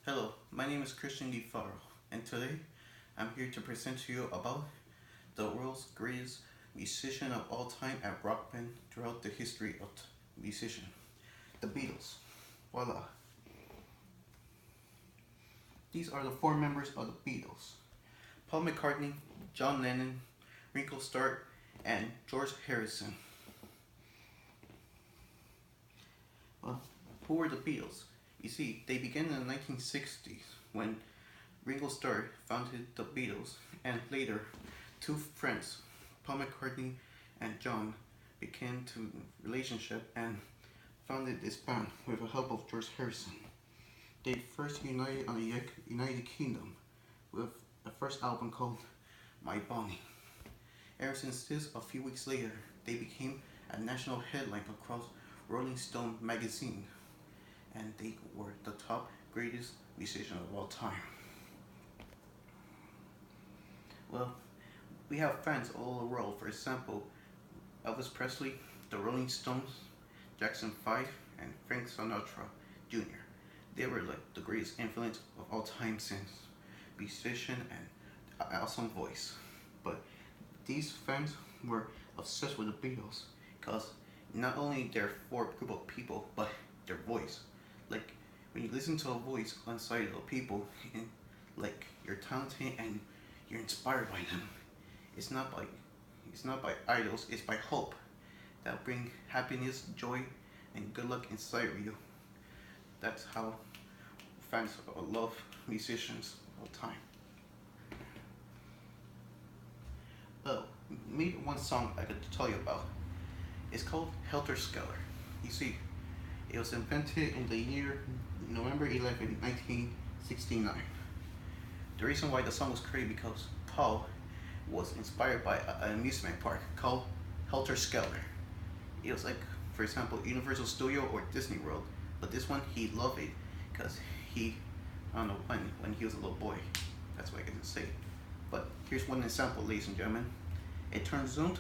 Hello, my name is Christian DiFaro, and today I'm here to present to you about the world's greatest musician of all time and rock band throughout the history of musician, the Beatles. Voila. These are the four members of the Beatles: Paul McCartney, John Lennon, Ringo Starr, and George Harrison. Well, who were the Beatles? You see, they began in the 1960s when Ringo Starr founded the Beatles, and later two friends, Paul McCartney and John, became to relationship and founded this band with the help of George Harrison. They first united on the United Kingdom with a first album called My Bonnie. Ever since this, a few weeks later, they became a national headline across Rolling Stone magazine, and they were the top greatest musician of all time. Well, we have fans all over the world. For example, Elvis Presley, the Rolling Stones, Jackson 5, and Frank Sinatra Jr. They were like the greatest influence of all time since musician and awesome voice. But these fans were obsessed with the Beatles because not only their four group of people, but their voice. Like when you listen to a voice inside of people, and like you're talented and you're inspired by them. It's not by idols. It's by hope that bring happiness, joy, and good luck inside of you. That's how fans love musicians all the time. Oh, maybe one song I could tell you about. It's called Helter Skelter. You see, it was invented in the year November 11, 1969. The reason why the song was created because Paul was inspired by an amusement park called Helter Skelter. It was like, for example, Universal Studio or Disney World, but this one he loved it because I don't know when he was a little boy. That's what I can say. But here's one example, ladies and gentlemen. It turns out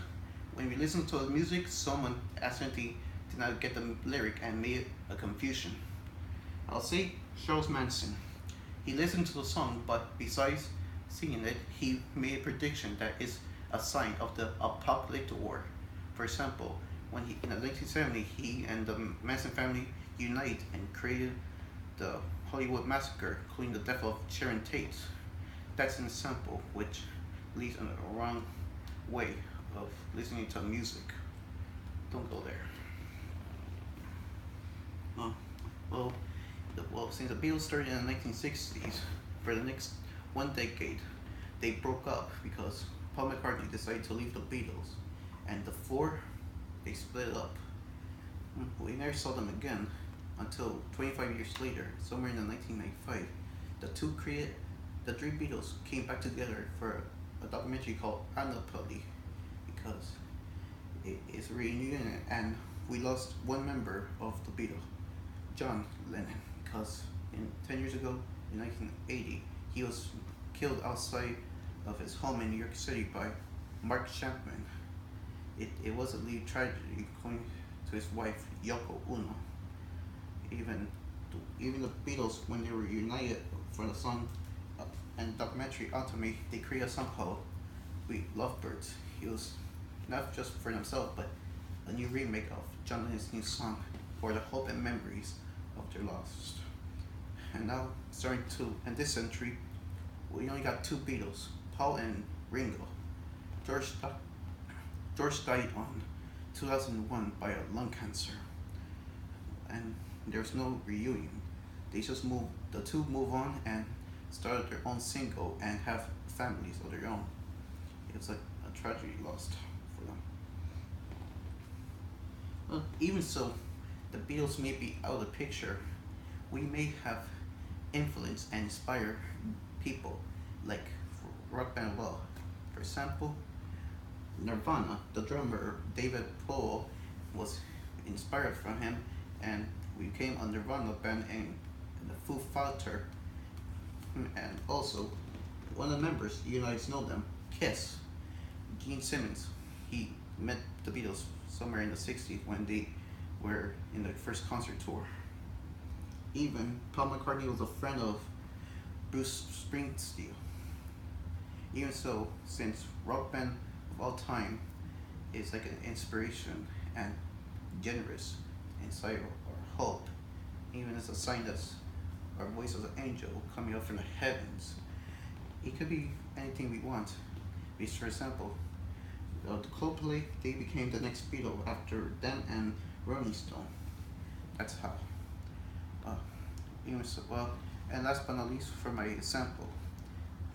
when we listen to the music, someone accidentally did not get the lyric and made a confusion. I'll say Charles Manson. He listened to the song, but besides singing it, he made a prediction that is a sign of the apocalyptic war. For example, when in the 1970s, he and the Manson family united and created the Hollywood Massacre, including the death of Sharon Tate. That's an example which leads in the wrong way of listening to music. Don't go there. Well, since the Beatles started in the 1960s, for the next one decade, they broke up because Paul McCartney decided to leave the Beatles, and the four, they split up. We never saw them again until 25 years later, somewhere in the 1995. The three Beatles came back together for a documentary called Anapoli because it is a reunion, and we lost one member of the Beatles, John Lennon, because 10 years ago, in 1980, he was killed outside of his home in New York City by Mark Chapman. It was a lead tragedy according to his wife, Yoko Ono. Even the Beatles, when they were united for the song and documentary Autonomy, they created a song called We Lovebirds. It was not just for themselves, but a new remake of John Lennon's new song for the hope and memories of their lost. And now, in this century, we only got two Beatles, Paul and Ringo. George died on 2001 by a lung cancer, and there's no reunion. The two move on and started their own single and have families of their own. It's like a tragedy lost for them. Well, even so, the Beatles may be out of the picture. We may have influenced and inspired people like rock band well. For example, Nirvana, the drummer David Bowie was inspired from him, and we became a Nirvana band and the Foo Fighters. And also, one of the members, you guys know them, Kiss, Gene Simmons. He met the Beatles somewhere in the 60s when they were in the first concert tour. Even Paul McCartney was a friend of Bruce Springsteen. Even so, since rock band of all time is like an inspiration and generous inside our hope, even as a sign that's our voice as an angel coming up from the heavens. It could be anything we want. Because for example, the Coldplay, they became the next Beatle after them and Rolling Stone. That's how. Uh, even so, well, and last but not least, for my example,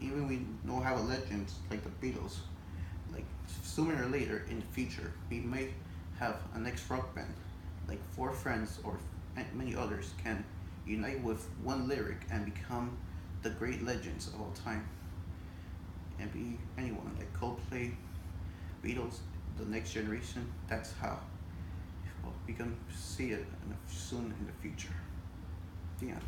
even we know how a legend like the Beatles, like sooner or later in the future, we may have a next rock band, like four friends or many others can unite with one lyric and become the great legends of all time, and be anyone like Coldplay, Beatles, the next generation. That's how. Well, we can see it soon in the future. Yeah.